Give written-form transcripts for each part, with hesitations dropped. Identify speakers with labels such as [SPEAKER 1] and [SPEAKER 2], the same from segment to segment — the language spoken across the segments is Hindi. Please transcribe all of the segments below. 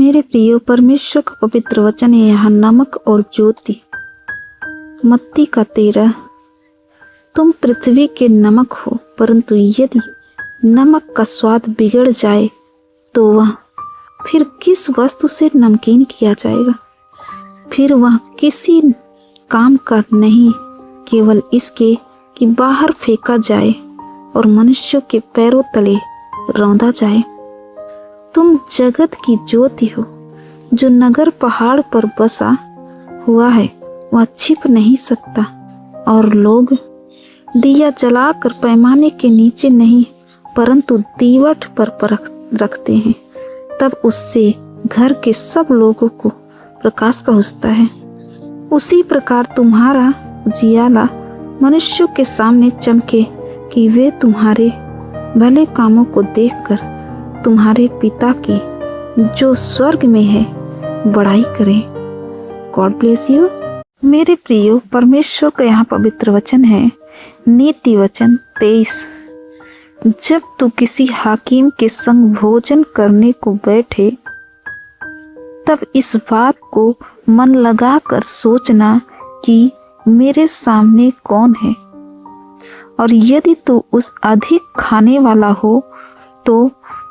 [SPEAKER 1] मेरे प्रियो, परमेश्वर का पवित्र वचन है यहाँ नमक और ज्योति। मत्ती का 13। तुम पृथ्वी के नमक हो, परंतु यदि नमक का स्वाद बिगड़ जाए तो वह फिर किस वस्तु से नमकीन किया जाएगा? फिर वह किसी काम का नहीं, केवल इसके कि बाहर फेंका जाए और मनुष्यों के पैरों तले रौंदा जाए। तुम जगत की ज्योति हो। जो नगर पहाड़ पर बसा हुआ है वह छिप नहीं सकता, और लोग दिया जलाकर पैमाने के नीचे नहीं परंतु दीवट पर रखते हैं, तब उससे घर के सब लोगों को प्रकाश पहुँचता है। उसी प्रकार तुम्हारा उजियाला मनुष्यों के सामने चमके कि वे तुम्हारे भले कामों को देखकर तुम्हारे पिता की जो स्वर्ग में है बड़ाई करें। God bless you. मेरे प्रियो, परमेश्वर का यहाँ पवित्र वचन है नीति वचन 23। जब तू किसी हाकिम के संग भोजन करने को बैठे तब इस बात को मन लगा कर सोचना कि मेरे सामने कौन है, और यदि तू उस अधिक खाने वाला हो तो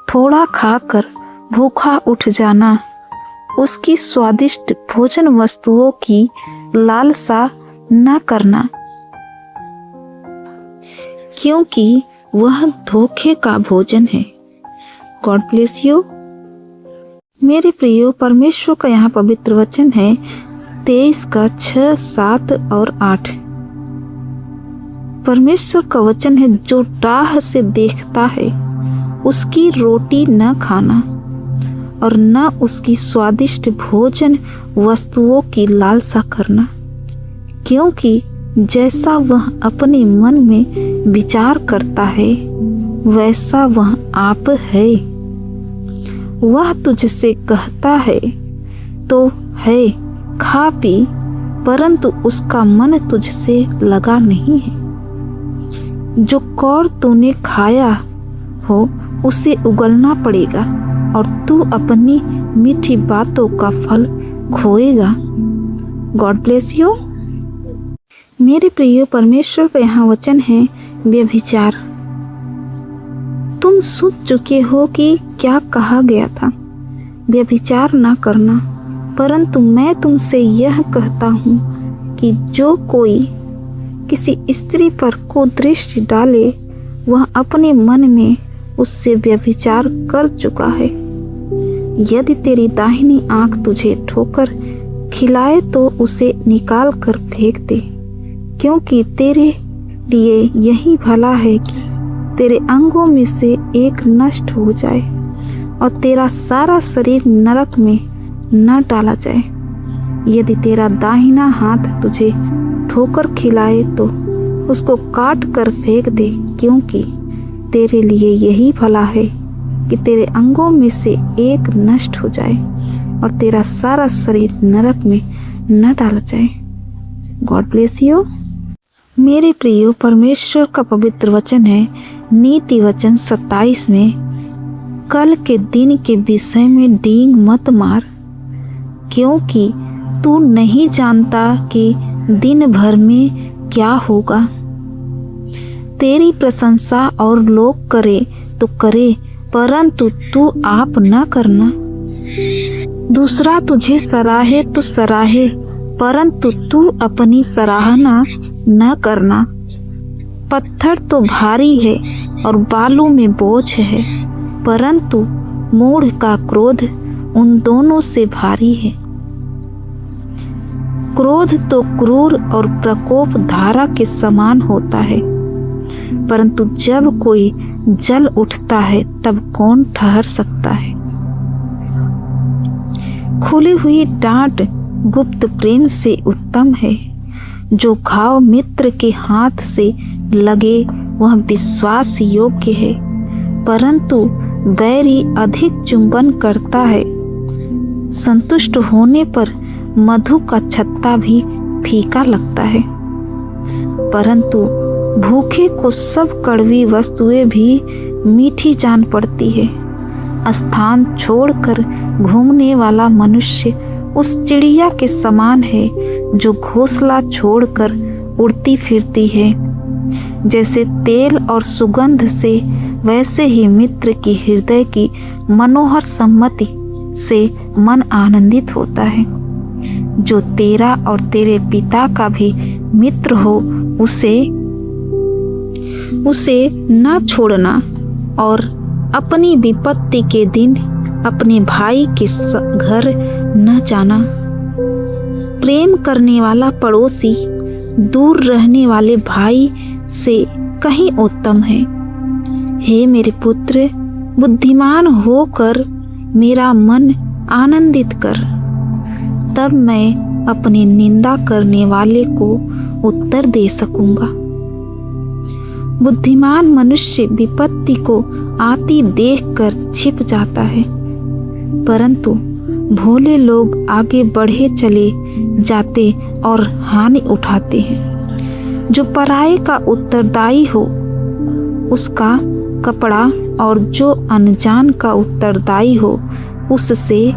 [SPEAKER 1] थोड़ा खाकर भूखा उठ जाना। उसकी स्वादिष्ट भोजन वस्तुओं की लालसा न करना, क्योंकि वह धोखे का भोजन है। God bless you. मेरे प्रियो, परमेश्वर का यहाँ पवित्र वचन है 23 का 6, 7 और 8। परमेश्वर का वचन है जो डाह से देखता है उसकी रोटी न खाना, और न उसकी स्वादिष्ट भोजन वस्तुओं की लालसा करना, क्योंकि जैसा वह अपने मन में विचार करता है वैसा वह आप है। वह तुझसे कहता है तो है खा पी, परंतु उसका मन तुझसे लगा नहीं है। जो कौर तूने खाया हो उसे उगलना पड़ेगा, और तू अपनी मीठी बातों का फल खोएगा। God bless you. मेरे प्रिय, परमेश्वर का यहाँ वचन है व्यभिचार। तुम सुन चुके हो कि क्या कहा गया था, व्यभिचार ना करना, परंतु मैं तुमसे यह कहता हूँ कि जो कोई किसी स्त्री पर कुदृष्टि डाले वह अपने मन में उससे व्यभिचार कर चुका है। यदि तेरी दाहिनी आंख तुझे ठोकर खिलाए तो उसे निकाल कर फेंक दे, क्योंकि तेरे लिए यही भला है कि तेरे अंगों में से एक नष्ट हो जाए और तेरा सारा शरीर नरक में न डाला जाए। यदि तेरा दाहिना हाथ तुझे ठोकर खिलाए तो उसको काट कर फेंक दे, क्योंकि तेरे लिए यही भला है कि तेरे अंगों में से एक नष्ट हो जाए और तेरा सारा शरीर नरक में न डाला जाए। God bless you. मेरे प्रियो, परमेश्वर का पवित्र वचन है नीति वचन 27 में, कल के दिन के विषय में डींग मत मार, क्योंकि तू नहीं जानता कि दिन भर में क्या होगा। तेरी प्रशंसा और लोग करे तो करे, परंतु तू आप न करना। दूसरा तुझे सराहे तो सराहे, परंतु तू अपनी सराहना न करना। पत्थर तो भारी है और बालू में बोझ है, परंतु मूढ़ का क्रोध उन दोनों से भारी है। क्रोध तो क्रूर और प्रकोप धारा के समान होता है, परंतु जब कोई जल उठता है तब कौन ठहर सकता है। खुली हुई डांट गुप्त प्रेम से उत्तम है। जो घाव मित्र के हाथ से लगे वह विश्वास योग्य है, परंतु बैरी अधिक चुंबन करता है। संतुष्ट होने पर मधु का छत्ता भी फीका लगता है, परंतु भूखे को सब कड़वी वस्तुएं भी मीठी जान पड़ती है। स्थान छोड़कर घूमने वाला मनुष्य उस चिड़िया के समान है जो घोंसला छोड़कर उड़ती फिरती है। जैसे तेल और सुगंध से, वैसे ही मित्र की हृदय की मनोहर सम्मति से मन आनंदित होता है। जो तेरा और तेरे पिता का भी मित्र हो, उसे न छोड़ना और अपनी विपत्ति के दिन अपने भाई के घर न जाना। प्रेम करने वाला पड़ोसी दूर रहने वाले भाई से कहीं उत्तम है। हे मेरे पुत्र, बुद्धिमान होकर मेरा मन आनंदित कर, तब मैं अपने निंदा करने वाले को उत्तर दे सकूंगा। बुद्धिमान मनुष्य विपत्ति को आती देखकर छिप जाता है, परंतु भोले लोग आगे बढ़े चले जाते और हानि उठाते हैं। जो पराये का उत्तरदायी हो उसका कपड़ा, और जो अनजान का उत्तरदायी हो उससे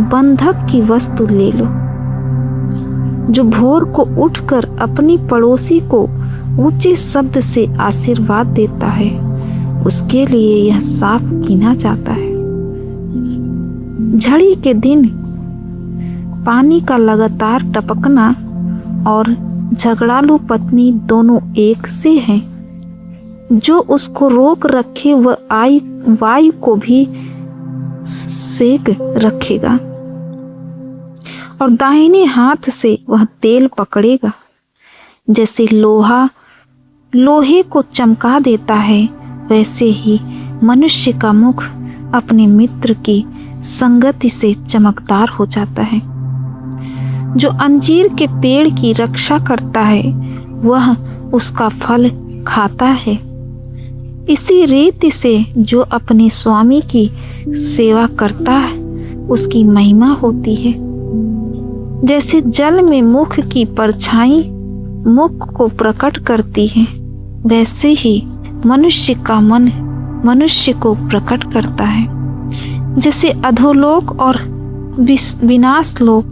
[SPEAKER 1] बंधक की वस्तु ले लो। जो भोर को उठकर अपनी पड़ोसी को ऊंचे शब्द से आशीर्वाद देता है, उसके लिए यह साफ गिना जाता है। झड़ी के दिन पानी का लगातार टपकना और झगड़ालू पत्नी दोनों एक से हैं। जो उसको रोक रखे वह वायु को भी सेक रखेगा और दाहिने हाथ से वह तेल पकड़ेगा। जैसे लोहा लोहे को चमका देता है, वैसे ही मनुष्य का मुख अपने मित्र की संगति से चमकदार हो जाता है। जो अंजीर के पेड़ की रक्षा करता है, वह उसका फल खाता है। इसी रीति से जो अपने स्वामी की सेवा करता है, उसकी महिमा होती है। जैसे जल में मुख की परछाई मुख को प्रकट करती है, वैसे ही मनुष्य का मन मनुष्य को प्रकट करता है। जैसे अधोलोक और विनाश लोक,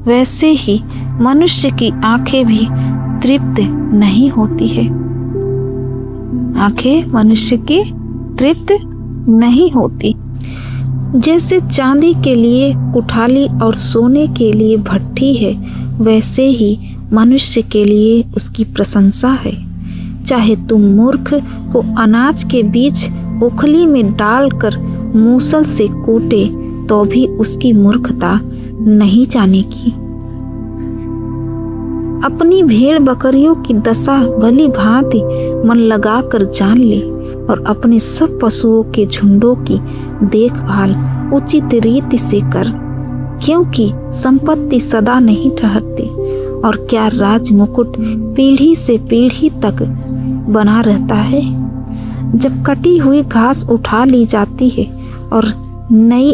[SPEAKER 1] वैसे ही मनुष्य की आंखें भी तृप्त नहीं होती है। आंखें मनुष्य की तृप्त नहीं होती। जैसे चांदी के लिए कुठाली और सोने के लिए भट्ठी है, वैसे ही मनुष्य के लिए उसकी प्रशंसा है। चाहे तुम मूर्ख को अनाज के बीच ओखली में डालकर मूसल से कूटे, तो भी उसकी मूर्खता नहीं जानेगी। अपनी भेड़ बकरियों की दशा भली भांति मन लगाकर जान ले और अपने सब पशुओं के झुंडों की देखभाल उचित रीति से कर, क्योंकि संपत्ति सदा नहीं ठहरती और क्या राज मुकुट पीढ़ी से पीढ़ी तक बना रहता है। जब कटी हुई घास उठा ली जाती है और नई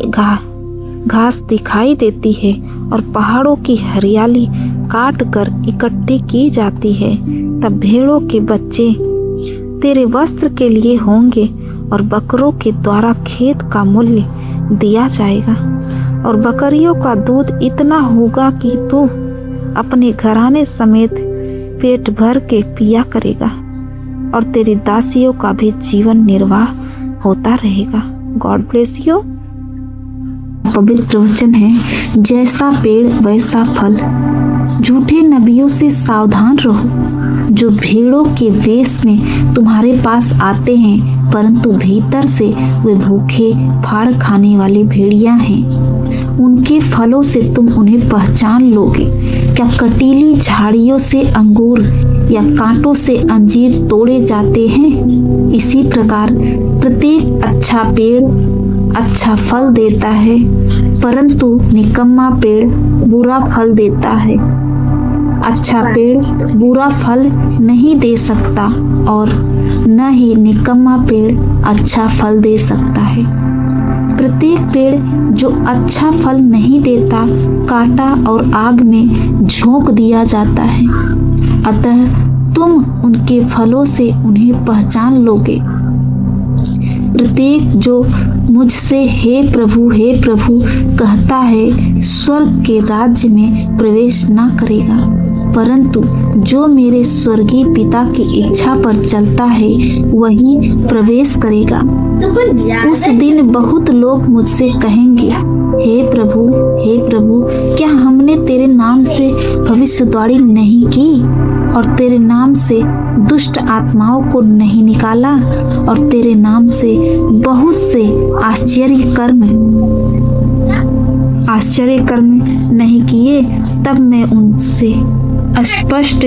[SPEAKER 1] घास दिखाई देती है और पहाड़ों की हरियाली काट कर इकट्ठी की जाती है, तब भेड़ों के बच्चे तेरे वस्त्र के लिए होंगे और बकरों के द्वारा खेत का मूल्य दिया जाएगा और बकरियों का दूध इतना होगा कि तू अपने घराने समेत पेट भर के पिया करेगा और तेरी दासियों का भी जीवन निर्वाह होता रहेगा। God bless you. पवित्र वचन है, जैसा पेड़ वैसा फल। झूठे नबियों से सावधान रहो, जो भेड़ों के वेश में तुम्हारे पास आते हैं, परंतु भीतर से वे भूखे फाड़ खाने वाले भेड़िया हैं। उनके फलों से तुम उन्हें पहचान लोगे। क्या कटीली झाड़ियों से अंगूर या कांटों से अंजीर तोड़े जाते हैं? इसी प्रकार प्रत्येक अच्छा पेड़ अच्छा फल देता है, परंतु निकम्मा पेड़ बुरा फल देता है। अच्छा पेड़ बुरा फल नहीं दे सकता और न ही निकम्मा पेड़ अच्छा फल दे सकता है। प्रत्येक पेड़ जो अच्छा फल नहीं देता काटा और आग में झोंक दिया जाता है। अतः तुम उनके फलों से उन्हें पहचान लोगे। प्रत्येक जो मुझसे हे प्रभु कहता है, स्वर्ग के राज्य में प्रवेश ना करेगा, परंतु जो मेरे स्वर्गीय पिता की इच्छा पर चलता है वही प्रवेश करेगा। उस दिन बहुत लोग मुझसे कहेंगे, हे प्रभु क्या हमने तेरे नाम से भविष्यवाणी नहीं की और तेरे नाम से दुष्ट आत्माओं को नहीं निकाला और तेरे नाम से बहुत से आश्चर्य कर्म नहीं किए? तब मैं उनसे स्पष्ट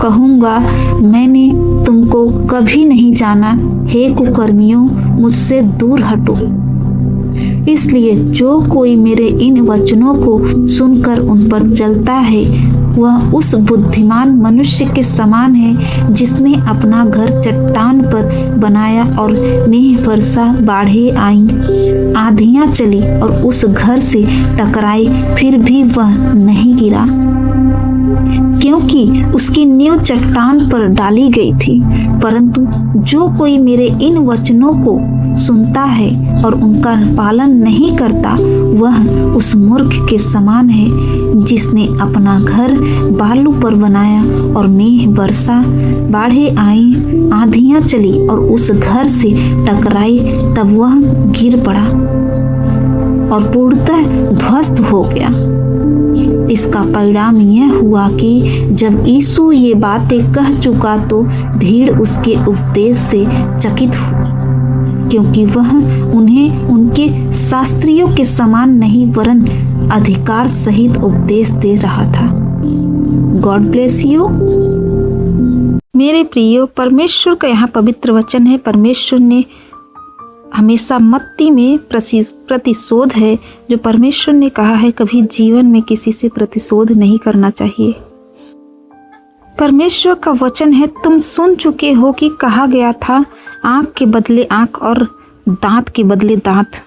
[SPEAKER 1] कहूँगा, मैंने तुमको कभी नहीं जाना, हे कुकर्मियों, मुझसे दूर हटो। इसलिए जो कोई मेरे इन वचनों को सुनकर उन पर चलता है वह उस बुद्धिमान मनुष्य के समान है जिसने अपना घर चट्टान पर बनाया और मेघ वर्षा बाढ़ें आईं, आंधियां चली और उस घर से टकराई, फिर भी वह नहीं गिरा क्योंकि उसकी नींव चट्टान पर डाली गई थी। परंतु जो कोई मेरे इन वचनों को सुनता है और उनका पालन नहीं करता वह उस मूर्ख के समान है जिसने अपना घर बालू पर बनाया और मेघ वर्षा बाढ़ें आई, आंधियां चली और उस घर से टकराई, तब वह गिर पड़ा और पूर्णतः ध्वस्त हो गया। इसका परिणाम यह हुआ कि जब यीशु ये बातें कह चुका तो भीड़ उसके उपदेश से चकित हुई, क्योंकि वह उन्हें उनके शास्त्रियों के समान नहीं वरन अधिकार सहित उपदेश दे रहा था। God bless you. मेरे प्रियो, परमेश्वर का यहाँ पवित्र वचन है। परमेश्वर ने हमेशा मत्ती में प्रतिशोध है। जो परमेश्वर ने कहा है कभी जीवन में किसी से प्रतिशोध नहीं करना चाहिए। परमेश्वर का वचन है, तुम सुन चुके हो कि कहा गया था, आंख के बदले आंख और दांत के बदले दांत,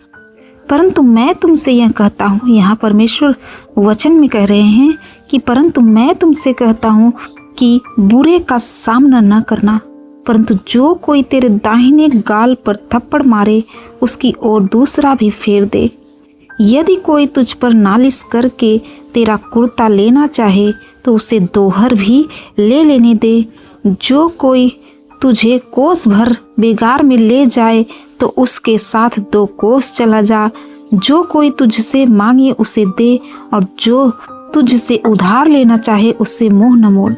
[SPEAKER 1] परंतु मैं तुमसे यह कहता हूँ। यहाँ परमेश्वर वचन में कह रहे हैं कि परंतु मैं तुमसे कहता हूँ कि बुरे का सामना न करना, परंतु जो कोई तेरे दाहिने गाल पर थप्पड़ मारे उसकी ओर दूसरा भी फेर दे। यदि कोई तुझ पर नालिश करके तेरा कुर्ता लेना चाहे तो उसे दोहर भी ले लेने दे। जो कोई तुझे कोस भर बेगार में ले जाए तो उसके साथ 2 कोस चला जा। जो कोई तुझसे मांगे उसे दे और जो तुझसे उधार लेना चाहे उससे मुंह न मोड़।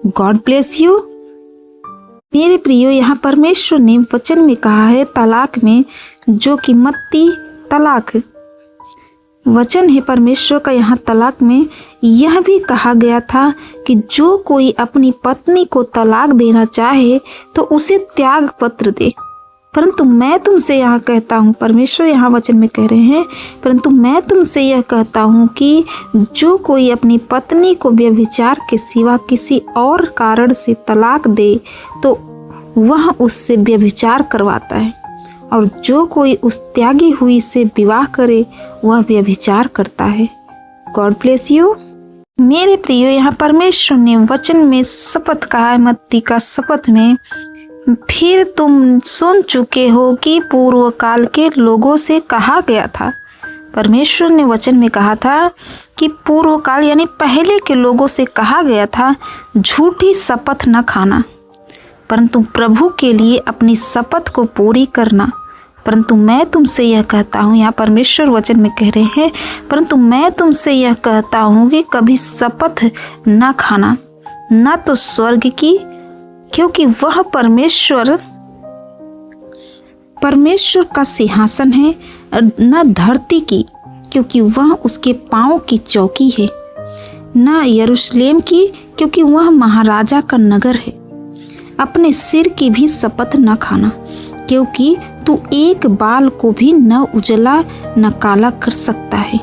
[SPEAKER 1] God bless you. मेरे प्रियो, यहाँ परमेश्वर ने वचन में कहा है तलाक में, जो कि मत्ती तलाक वचन है परमेश्वर का, यहाँ तलाक में यह भी कहा गया था कि जो कोई अपनी पत्नी को तलाक देना चाहे तो उसे त्याग पत्र दे। परंतु मैं तुमसे यहाँ कहता हूँ, परमेश्वर यहाँ वचन में कह रहे हैं, परंतु मैं तुमसे यह कहता हूँ कि जो कोई अपनी पत्नी को व्यभिचार के सिवा किसी और कारण से तलाक दे तो वह उससे व्यभिचार करवाता है, और जो कोई उस त्यागी हुई से विवाह करे वह व्यभिचार करता है। God bless you. मेरे प्रियो, यहाँ परमेश्वर ने वचन में शपथ कहा है, मत्ती का शपथ में, फिर तुम सुन चुके हो कि पूर्व काल के लोगों से कहा गया था। परमेश्वर ने वचन में कहा था कि पूर्व काल यानी पहले के लोगों से कहा गया था, झूठी शपथ न खाना, परंतु प्रभु के लिए अपनी शपथ को पूरी करना। परंतु मैं तुमसे यह कहता हूँ, यहाँ परमेश्वर वचन में कह रहे हैं, परंतु मैं तुमसे यह कहता हूँ कि कभी शपथ न खाना, न तो स्वर्ग की, क्योंकि वह परमेश्वर का सिंहासन है, न धरती की, क्योंकि वह उसके पांव की चौकी है, न यरूशलेम की, क्योंकि वह महाराजा का नगर है। अपने सिर की भी शपथ न खाना, क्योंकि तू एक बाल को भी न उजला न काला कर सकता है,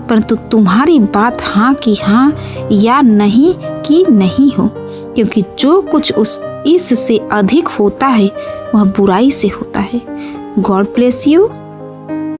[SPEAKER 1] परंतु तुम्हारी बात हाँ की हाँ या नहीं की नहीं हो, क्योंकि जो कुछ इससे अधिक होता है वह बुराई से होता है। God bless you.